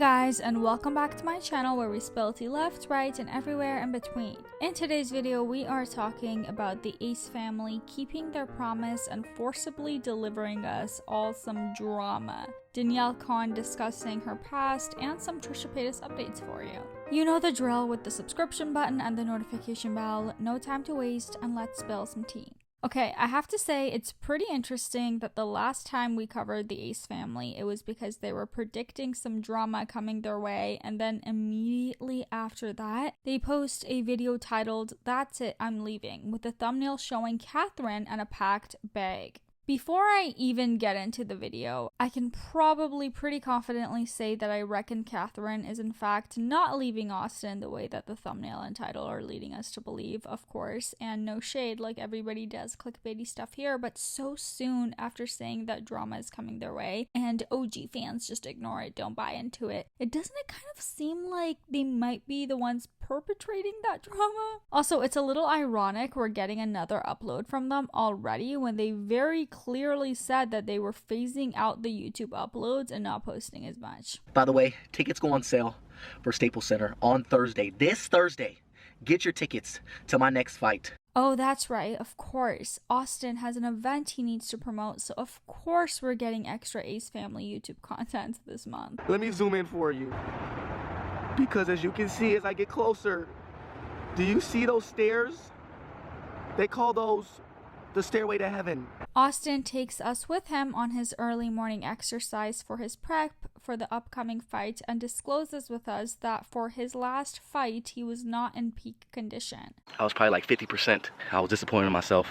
guys, and welcome back to my channel where we spill tea left, right, and everywhere in between. In today's video, we are talking about the Ace family keeping their promise and forcibly delivering us all some drama. Danielle Cohn discussing her past and some Trisha updates for you. You know the drill with the subscription button and the notification bell. No time to waste, and let's spill some tea. Okay, I have to say it's pretty interesting that the last time we covered the Ace family, it was because they were predicting some drama coming their way, and then immediately after that, they post a video titled, "That's it, I'm leaving," with the thumbnail showing Catherine and a packed bag. Before I even get into the video, I can probably pretty confidently say that I reckon Catherine is in fact not leaving Austin the way that the thumbnail and title are leading us to believe, of course, and no shade, like everybody does clickbaity stuff here, but so soon after saying that drama is coming their way, and OG fans just ignore it, don't buy into it, doesn't it kind of seem like they might be the ones perpetrating that drama? Also, it's a little ironic we're getting another upload from them already when they very clearly said that they were phasing out the YouTube uploads and not posting as much. By the way, tickets go on sale for Staples Center on Thursday. This Thursday. Get your tickets to my next fight. Oh, that's right. Of course. Austin has an event he needs to promote, so of course we're getting extra Ace Family YouTube content this month. Let me zoom in for you. Because as you can see, as I get closer, do you see those stairs? They call those the stairway to heaven. Austin takes us with him on his early morning exercise for his prep for the upcoming fight and discloses with us that for his last fight, he was not in peak condition. I was probably like 50%. I was disappointed in myself.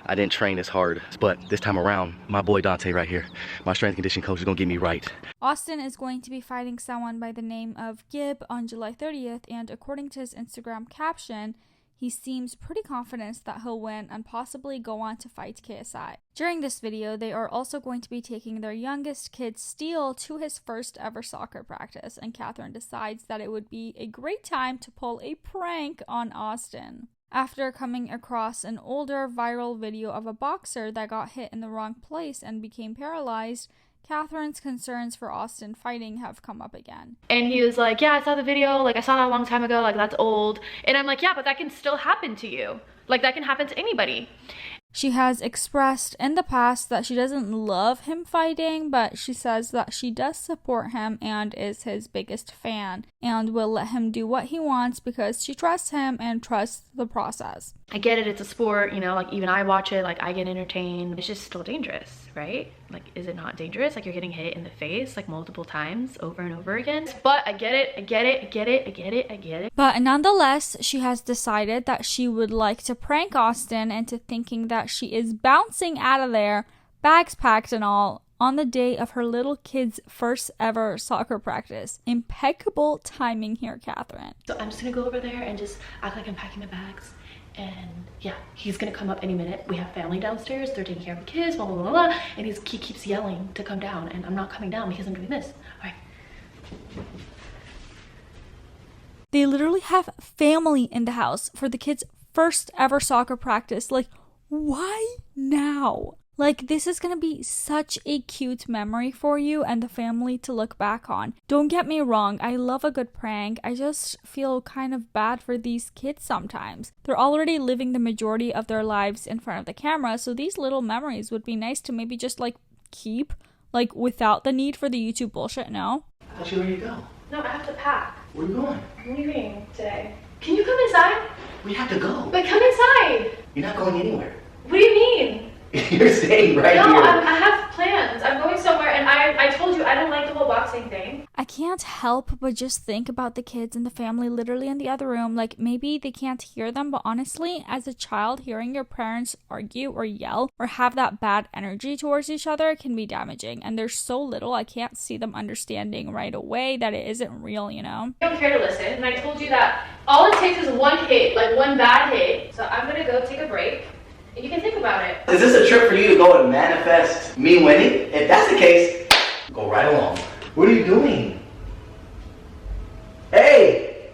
I didn't train as hard, but this time around, my boy Dante right here, my strength and conditioning coach, is gonna get me right. Austin is going to be fighting someone by the name of Gib on July 30th, and according to his Instagram caption, he seems pretty confident that he'll win and possibly go on to fight KSI. During this video, they are also going to be taking their youngest kid, Steele, to his first ever soccer practice, and Catherine decides that it would be a great time to pull a prank on Austin. After coming across an older viral video of a boxer that got hit in the wrong place and became paralyzed, Catherine's concerns for Austin fighting have come up again. And he was like, yeah, I saw the video, like I saw that a long time ago, like that's old. And I'm like, yeah, but that can still happen to you. Like that can happen to anybody. She has expressed in the past that she doesn't love him fighting, but she says that she does support him and is his biggest fan and will let him do what he wants because she trusts him and trusts the process. I get it, it's a sport, you know, like even I watch it, like I get entertained. It's just still dangerous, right? Like, is it not dangerous? Like you're getting hit in the face like multiple times over and over again. But I get it, I get it, I get it, I get it, I get it. But nonetheless, she has decided that she would like to prank Austin into thinking that she is bouncing out of there, bags packed and all, on the day of her little kid's first ever soccer practice. Impeccable timing here, Catherine. So I'm just gonna go over there and just act like I'm packing my bags. And yeah, he's gonna come up any minute. We have family downstairs, they're taking care of the kids, blah, blah, blah, blah. And he keeps yelling to come down, and I'm not coming down because I'm doing this. All right. They literally have family in the house for the kids' first ever soccer practice. Like, why now? Like, this is gonna be such a cute memory for you and the family to look back on. Don't get me wrong, I love a good prank. I just feel kind of bad for these kids sometimes. They're already living the majority of their lives in front of the camera, so these little memories would be nice to maybe just like keep, like without the need for the YouTube bullshit, no? I thought you were ready to go. No, I have to pack. Where are you going? I'm leaving today. Can you come inside? We have to go. But come inside. You're not going anywhere. What do you mean? You're staying right no, here. I have plans. I'm going somewhere, and I told you I don't like the whole boxing thing. I can't help but just think about the kids and the family literally in the other room. Like, maybe they can't hear them, but honestly, as a child, hearing your parents argue or yell or have that bad energy towards each other can be damaging. And there's so little, I can't see them understanding right away that it isn't real, you know? You don't care to listen, and I told you that all it takes is one hit, like one bad hit. So I'm gonna go take a break. You can think about it. Is this a trip for you to go and manifest me winning? If that's the case, go right along. What are you doing? Hey!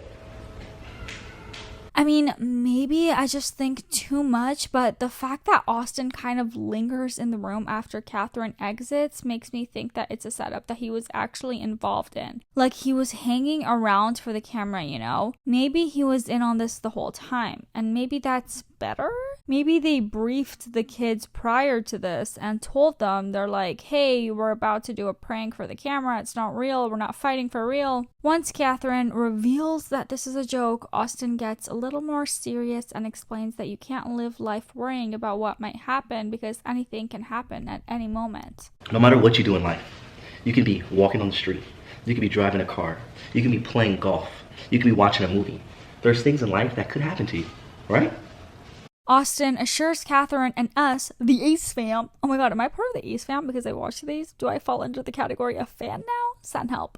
I mean, maybe I just think too much, but the fact that Austin kind of lingers in the room after Catherine exits makes me think that it's a setup that he was actually involved in. Like, he was hanging around for the camera, you know? Maybe he was in on this the whole time, and maybe that's better? Maybe they briefed the kids prior to this and told them, they're like, hey, we're about to do a prank for the camera, it's not real, we're not fighting for real. Once Catherine reveals that this is a joke, Austin gets a little more serious and explains that you can't live life worrying about what might happen because anything can happen at any moment. No matter what you do in life, you can be walking on the street, you can be driving a car, you can be playing golf, you can be watching a movie. There's things in life that could happen to you, right? Austin assures Catherine and us, the Ace fam. Oh my god, am I part of the Ace fam because I watch these? Do I fall into the category of fan now? Send help.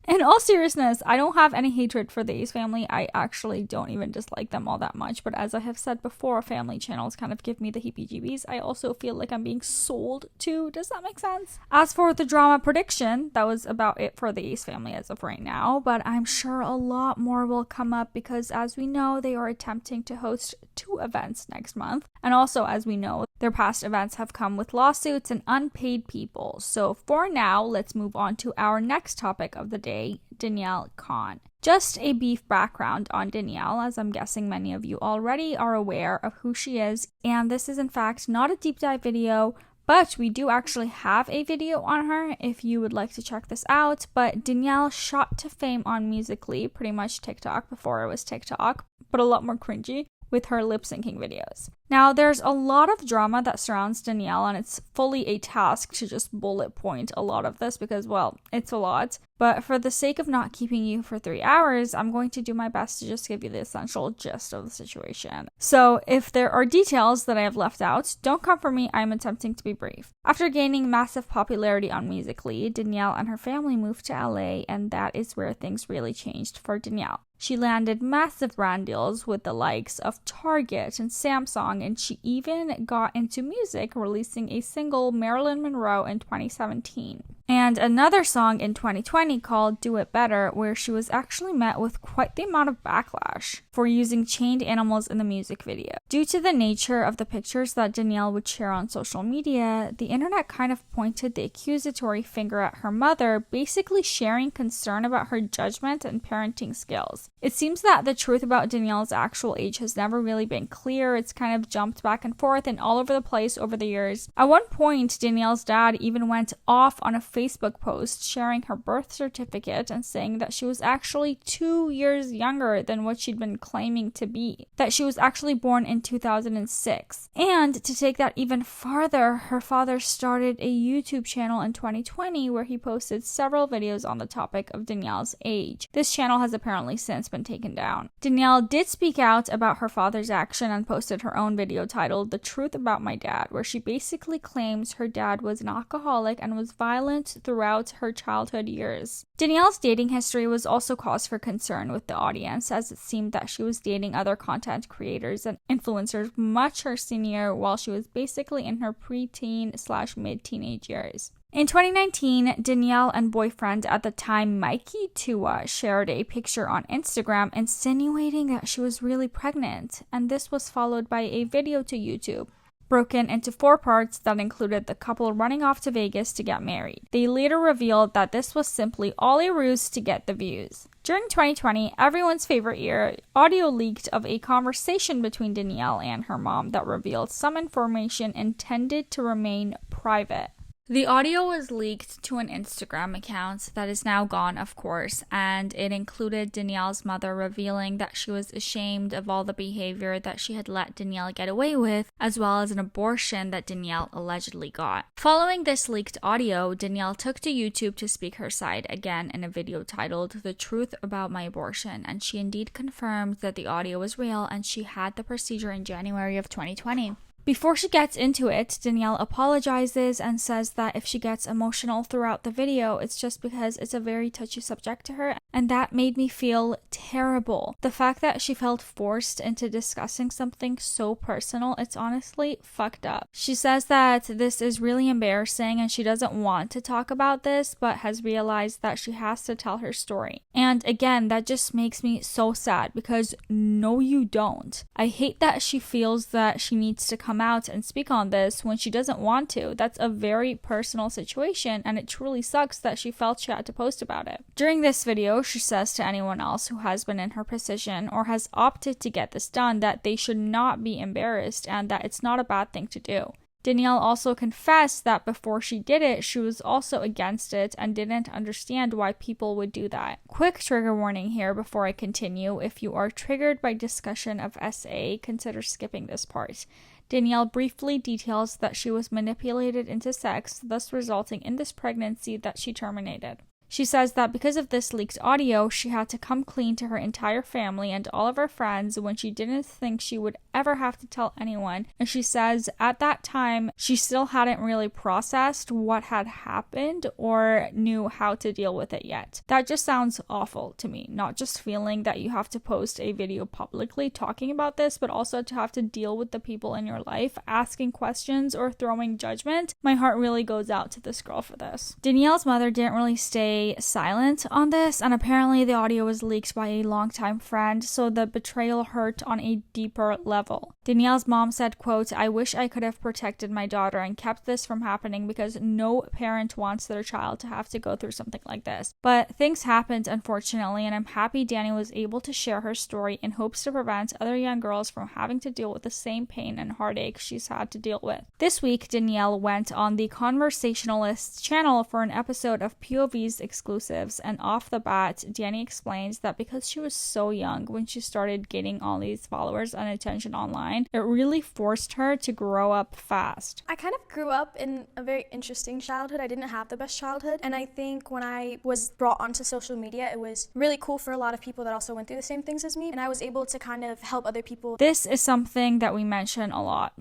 In all seriousness, I don't have any hatred for the Ace family. I actually don't even dislike them all that much. But as I have said before, family channels kind of give me the heebie-jeebies. I also feel like I'm being sold to. Does that make sense? As for the drama prediction, that was about it for the Ace family as of right now. But I'm sure a lot more will come up because, as we know, they are attempting to host 2 events next month. And also, as we know, their past events have come with lawsuits and unpaid people. So for now, let's move on to our next topic of the day. Danielle Khan. Just a brief background on Danielle, as I'm guessing many of you already are aware of who she is, and this is in fact not a deep dive video, but we do actually have a video on her if you would like to check this out. But Danielle shot to fame on Musical.ly, pretty much TikTok before it was TikTok, but a lot more cringy, with her lip syncing videos. Now, there's a lot of drama that surrounds Danielle, and it's fully a task to just bullet point a lot of this because, well, it's a lot. But for the sake of not keeping you for 3 hours, I'm going to do my best to just give you the essential gist of the situation. So if there are details that I have left out, don't come for me, I'm attempting to be brief. After gaining massive popularity on Musical.ly, Danielle and her family moved to LA, and that is where things really changed for Danielle. She landed massive brand deals with the likes of Target and Samsung, and she even got into music, releasing a single, Marilyn Monroe, in 2017. And another song in 2020 called Do It Better, where she was actually met with quite the amount of backlash for using chained animals in the music video. Due to the nature of the pictures that Danielle would share on social media, the internet kind of pointed the accusatory finger at her mother, basically sharing concern about her judgment and parenting skills. It seems that the truth about Danielle's actual age has never really been clear. It's kind of jumped back and forth and all over the place over the years. At one point, Danielle's dad even went off on a Facebook post sharing her birth certificate and saying that she was actually 2 years younger than what she'd been claiming to be, that she was actually born in 2006. And to take that even farther, her father started a YouTube channel in 2020 where he posted several videos on the topic of Danielle's age. This channel has apparently since been taken down. Danielle did speak out about her father's action and posted her own video titled The Truth About My Dad, where she basically claims her dad was an alcoholic and was violent throughout her childhood years. Danielle's dating history was also cause for concern with the audience, as it seemed that she was dating other content creators and influencers much her senior while she was basically in her preteen/mid-teenage years. In 2019, Danielle and boyfriend at the time, Mikey Tua, shared a picture on Instagram insinuating that she was really pregnant, and this was followed by a video to YouTube, broken into 4 parts that included the couple running off to Vegas to get married. They later revealed that this was simply all a ruse to get the views. During 2020, everyone's favorite year, audio leaked of a conversation between Danielle and her mom that revealed some information intended to remain private. The audio was leaked to an Instagram account that is now gone, of course, and it included Danielle's mother revealing that she was ashamed of all the behavior that she had let Danielle get away with, as well as an abortion that Danielle allegedly got. Following this leaked audio, Danielle took to YouTube to speak her side again in a video titled The Truth About My Abortion, and she indeed confirmed that the audio was real and she had the procedure in January of 2020. Before she gets into it, Danielle apologizes and says that if she gets emotional throughout the video, it's just because it's a very touchy subject to her, and that made me feel terrible. The fact that she felt forced into discussing something so personal, it's honestly fucked up. She says that this is really embarrassing and she doesn't want to talk about this, but has realized that she has to tell her story. And again, that just makes me so sad because no, you don't. I hate that she feels that she needs to come out and speak on this when she doesn't want to. That's a very personal situation, and it truly sucks that she felt she had to post about it. During this video, she says to anyone else who has been in her position or has opted to get this done that they should not be embarrassed and that it's not a bad thing to do. Danielle also confessed that before she did it, she was also against it and didn't understand why people would do that. Quick trigger warning here before I continue. If you are triggered by discussion of SA, consider skipping this part. Danielle briefly details that she was manipulated into sex, thus resulting in this pregnancy that she terminated. She says that because of this leaked audio, she had to come clean to her entire family and all of her friends when she didn't think she would ever have to tell anyone. And she says at that time, she still hadn't really processed what had happened or knew how to deal with it yet. That just sounds awful to me, not just feeling that you have to post a video publicly talking about this, but also to have to deal with the people in your life, asking questions or throwing judgment. My heart really goes out to this girl for this. Danielle's mother didn't really stay silent on this, and apparently the audio was leaked by a longtime friend, so the betrayal hurt on a deeper level. Danielle's mom said, quote, "I wish I could have protected my daughter and kept this from happening because no parent wants their child to have to go through something like this. But things happened, unfortunately, and I'm happy Danny was able to share her story in hopes to prevent other young girls from having to deal with the same pain and heartache she's had to deal with." This week, Danielle went on the Conversationalist's channel for an episode of POV's exclusives, and off the bat, Danny explains that because she was so young when she started gaining all these followers and attention online, it really forced her to grow up fast. I kind of grew up in a very interesting childhood. I didn't have the best childhood, and I think when I was brought onto social media, it was really cool for a lot of people that also went through the same things as me, and I was able to kind of help other people. This is something that we mention a lot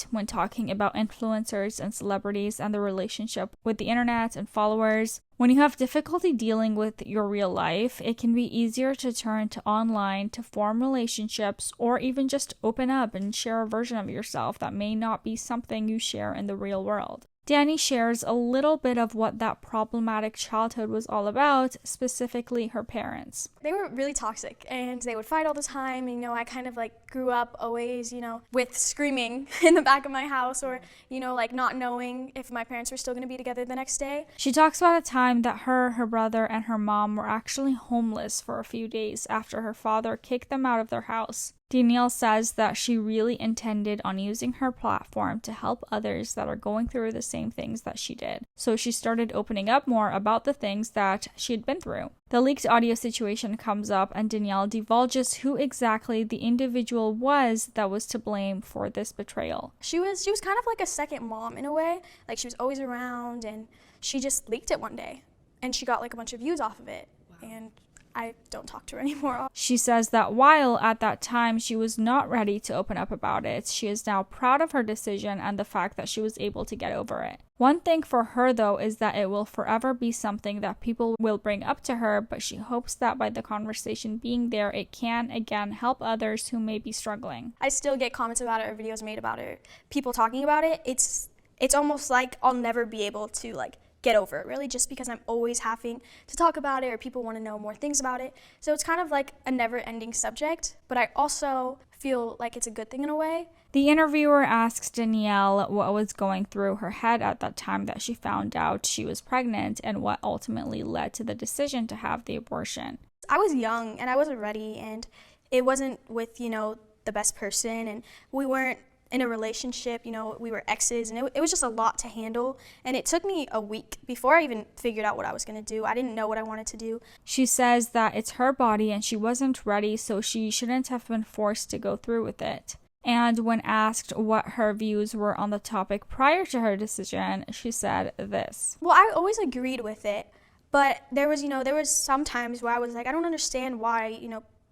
when talking about influencers and celebrities and the relationship with the internet and followers. When you have difficulty dealing with your real life, it can be easier to turn to online to form relationships or even just open up and share a version of yourself that may not be something you share in the real world. Danny shares a little bit of what that problematic childhood was all about, specifically her parents. They were really toxic and they would fight all the time. And, I kind of grew up always, with screaming in the back of my house or, not knowing if my parents were still going to be together the next day. She talks about a time that her brother, and her mom were actually homeless for a few days after her father kicked them out of their house. Danielle says that she really intended on using her platform to help others that are going through the same things that she did. So she started opening up more about the things that she had been through. The leaked audio situation comes up and Danielle divulges who exactly the individual was that was to blame for this betrayal. She was kind of like a second mom in a way. She was always around, and she just leaked it one day and she got a bunch of views off of it. Wow. And I don't talk to her anymore. She says that while at that time she was not ready to open up about it, she is now proud of her decision and the fact that she was able to get over it. One thing for her though is that it will forever be something that people will bring up to her, but she hopes that by the conversation being there, it can again help others who may be struggling. I still get comments about it or videos made about it, people talking about it. It's almost like I'll never be able to get over it, really, just because I'm always having to talk about it or people want to know more things about it. So it's kind of like a never-ending subject, but I also feel like it's a good thing in a way. The interviewer asks Danielle what was going through her head at that time that she found out she was pregnant and what ultimately led to the decision to have the abortion. I was young and I wasn't ready, and it wasn't with, the best person, and we weren't in a relationship, we were exes, and it was just a lot to handle. And it took me a week before I even figured out what I was going to do. I didn't know what I wanted to do. She says that it's her body and she wasn't ready, so she shouldn't have been forced to go through with it. And when asked what her views were on the topic prior to her decision, she said this. Well, I always agreed with it, but there was some times where I was like, I don't understand why,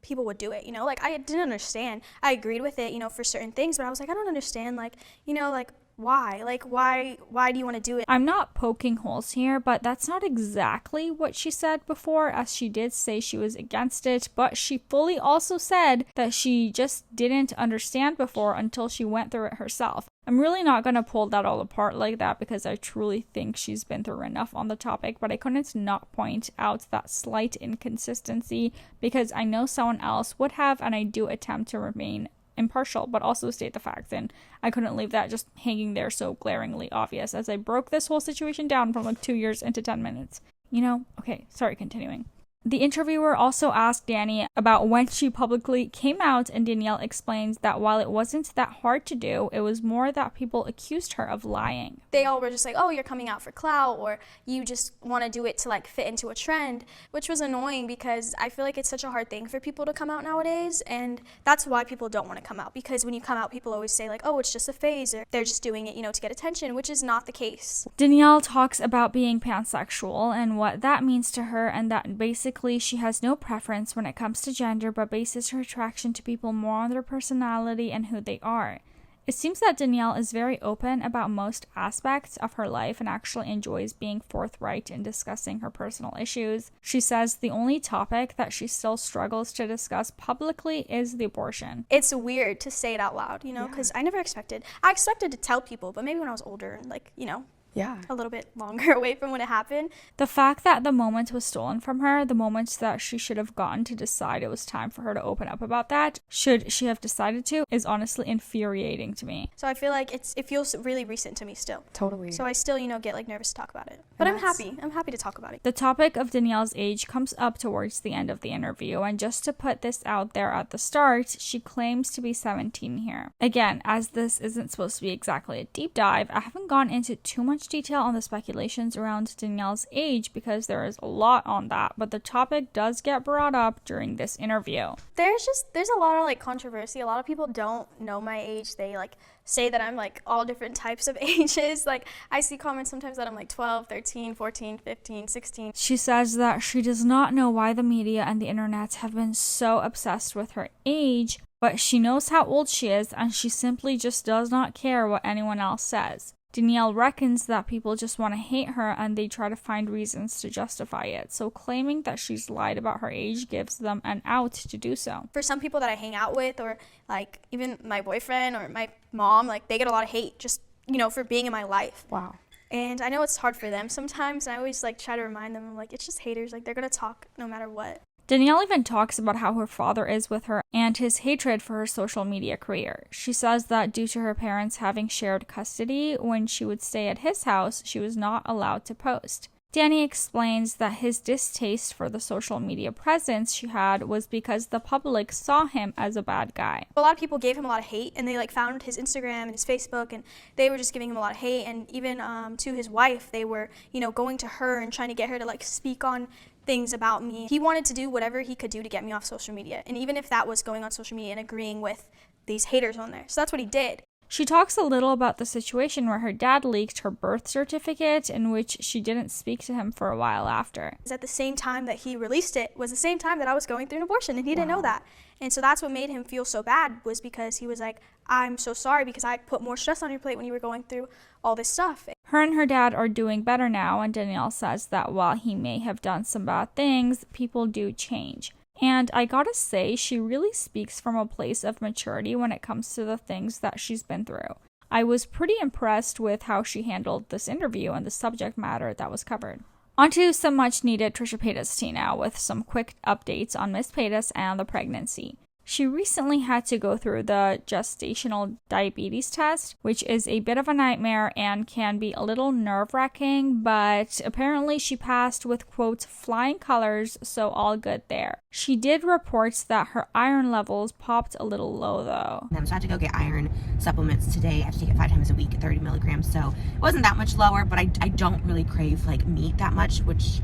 people would do it, you know? Like, I didn't understand. I agreed with it, you know, for certain things, but I was like, I don't understand, like, you know, like, why? Like, why do you want to do it? I'm not poking holes here, but that's not exactly what she said before, as she did say she was against it, but she fully also said that she just didn't understand before until she went through it herself. I'm really not going to pull that all apart like that because I truly think she's been through enough on the topic, but I couldn't not point out that slight inconsistency because I know someone else would have, and I do attempt to remain impartial but also state the facts, and I couldn't leave that just hanging there so glaringly obvious as I broke this whole situation down from like 2 years into 10 minutes. You know? Okay, sorry, continuing. The interviewer also asked Dani about when she publicly came out, and Danielle explains that while it wasn't that hard to do, it was more that people accused her of lying. They all were just like, oh, you're coming out for clout, or you just want to do it to like fit into a trend, which was annoying because I feel like it's such a hard thing for people to come out nowadays, and that's why people don't want to come out, because when you come out, people always say like, oh, it's just a phase, or they're just doing it, you know, to get attention, which is not the case. Danielle talks about being pansexual and what that means to her, and that basically she has no preference when it comes to gender, but bases her attraction to people more on their personality and who they are. It seems that Danielle is very open about most aspects of her life and actually enjoys being forthright in discussing her personal issues. She says the only topic that she still struggles to discuss publicly is the abortion. It's weird to say it out loud, you know, because I expected to tell people, but maybe when I was older, like, you know, a little bit longer away from when it happened. The fact that the moment was stolen from her, the moment that she should have gotten to decide it was time for her to open up about that, should she have decided to, is honestly infuriating to me. So I feel like it feels really recent to me still. Totally. So I still, you know, get like nervous to talk about it. But I'm happy to talk about it. The topic of Danielle's age comes up towards the end of the interview, and just to put this out there at the start, she claims to be 17 here. Again, as this isn't supposed to be exactly a deep dive, I haven't gone into too much detail on the speculations around Danielle's age because there is a lot on that, but the topic does get brought up during this interview. There's a lot of like controversy. A lot of people don't know my age. They like say that I'm like all different types of ages. Like I see comments sometimes that I'm like 12, 13, 14, 15, 16. She says that she does not know why the media and the internet have been so obsessed with her age, but she knows how old she is and she simply just does not care what anyone else says. Danielle reckons that people just want to hate her and they try to find reasons to justify it, so claiming that she's lied about her age gives them an out to do so. For some people that I hang out with, or like even my boyfriend or my mom, like they get a lot of hate just, you know, for being in my life. Wow. And I know it's hard for them sometimes, and I always like try to remind them, like, it's just haters, like they're gonna talk no matter what. Danielle even talks about how her father is with her and his hatred for her social media career. She says that due to her parents having shared custody, when she would stay at his house, she was not allowed to post. Dani explains that his distaste for the social media presence she had was because the public saw him as a bad guy. A lot of people gave him a lot of hate, and they like found his Instagram and his Facebook, and they were just giving him a lot of hate. And even to his wife, they were, you know, going to her and trying to get her to like speak on things about me. He wanted to do whatever he could do to get me off social media, and even if that was going on social media and agreeing with these haters on there. So that's what he did. She talks a little about the situation where her dad leaked her birth certificate, in which she didn't speak to him for a while after. At the same time that he released it was the same time that I was going through an abortion, and he didn't know that. And so that's what made him feel so bad, was because he was like, I'm so sorry because I put more stress on your plate when you were going through all this stuff. Her and her dad are doing better now, and Danielle says that while he may have done some bad things, people do change. And I gotta say, she really speaks from a place of maturity when it comes to the things that she's been through. I was pretty impressed with how she handled this interview and the subject matter that was covered. Onto some much needed Trisha Paytas tea now, with some quick updates on Miss Paytas and the pregnancy. She recently had to go through the gestational diabetes test, which is a bit of a nightmare and can be a little nerve-wracking, but apparently she passed with, quote, flying colors, so all good there. She did report that her iron levels popped a little low, though. So I had to go get iron supplements today. I have to take it 5 times a week at 30 milligrams, so it wasn't that much lower, but I don't really crave like meat that much, which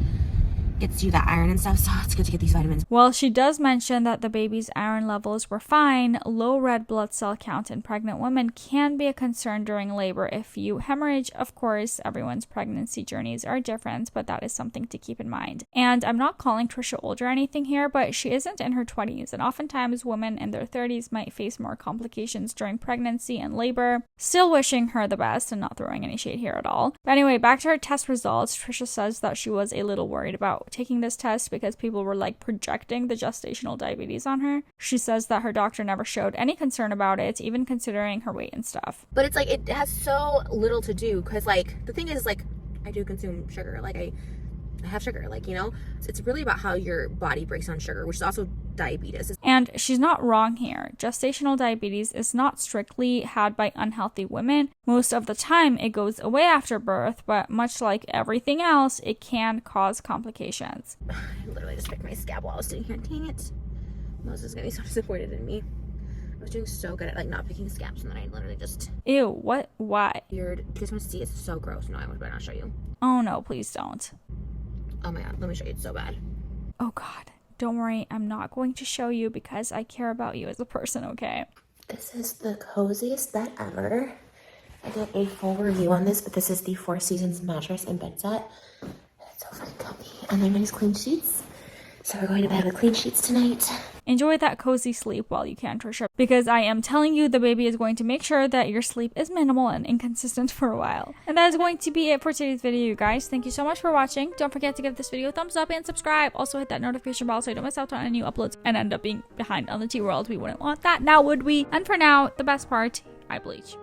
gets you that iron and stuff, so it's good to get these vitamins. While she does mention that the baby's iron levels were fine, low red blood cell count in pregnant women can be a concern during labor if you hemorrhage. Of course, everyone's pregnancy journeys are different, but that is something to keep in mind. And I'm not calling Trisha old or anything here, but she isn't in her 20s, and oftentimes women in their 30s might face more complications during pregnancy and labor. Still wishing her the best and not throwing any shade here at all. But anyway, back to her test results. Trisha says that she was a little worried about taking this test because people were like projecting the gestational diabetes on her. She says that her doctor never showed any concern about it, even considering her weight and stuff. But it's like, it has so little to do, because like the thing is, like, I do consume sugar, like I have sugar, like, you know, it's really about how your body breaks down sugar, which is also diabetes. And she's not wrong here. Gestational diabetes is not strictly had by unhealthy women. Most of the time it goes away after birth, but much like everything else, it can cause complications. I literally just picked my scab while I was sitting here. Dang it. Moses is gonna be so disappointed in me. I was doing so good at like not picking scabs, and then I literally just... Ew, what? Why? Weird. You guys want to see? It's so gross. No, I better not show you. Oh no, please don't. Oh my god, let me show you. It's so bad. Oh god. Don't worry, I'm not going to show you because I care about you as a person, okay? This is the coziest bed ever. I did a full review on this, but this is the Four Seasons mattress and bed set. It's so fucking comfy. And they're nice clean sheets. So we're going to bed with clean sheets tonight. Enjoy that cozy sleep while you can, Trisha, because I am telling you the baby is going to make sure that your sleep is minimal and inconsistent for a while. And that is going to be it for today's video, you guys. Thank you so much for watching. Don't forget to give this video a thumbs up and subscribe. Also hit that notification bell so you don't miss out on any new uploads and end up being behind on the T-World. We wouldn't want that, now would we? And for now, the best part, I bleach.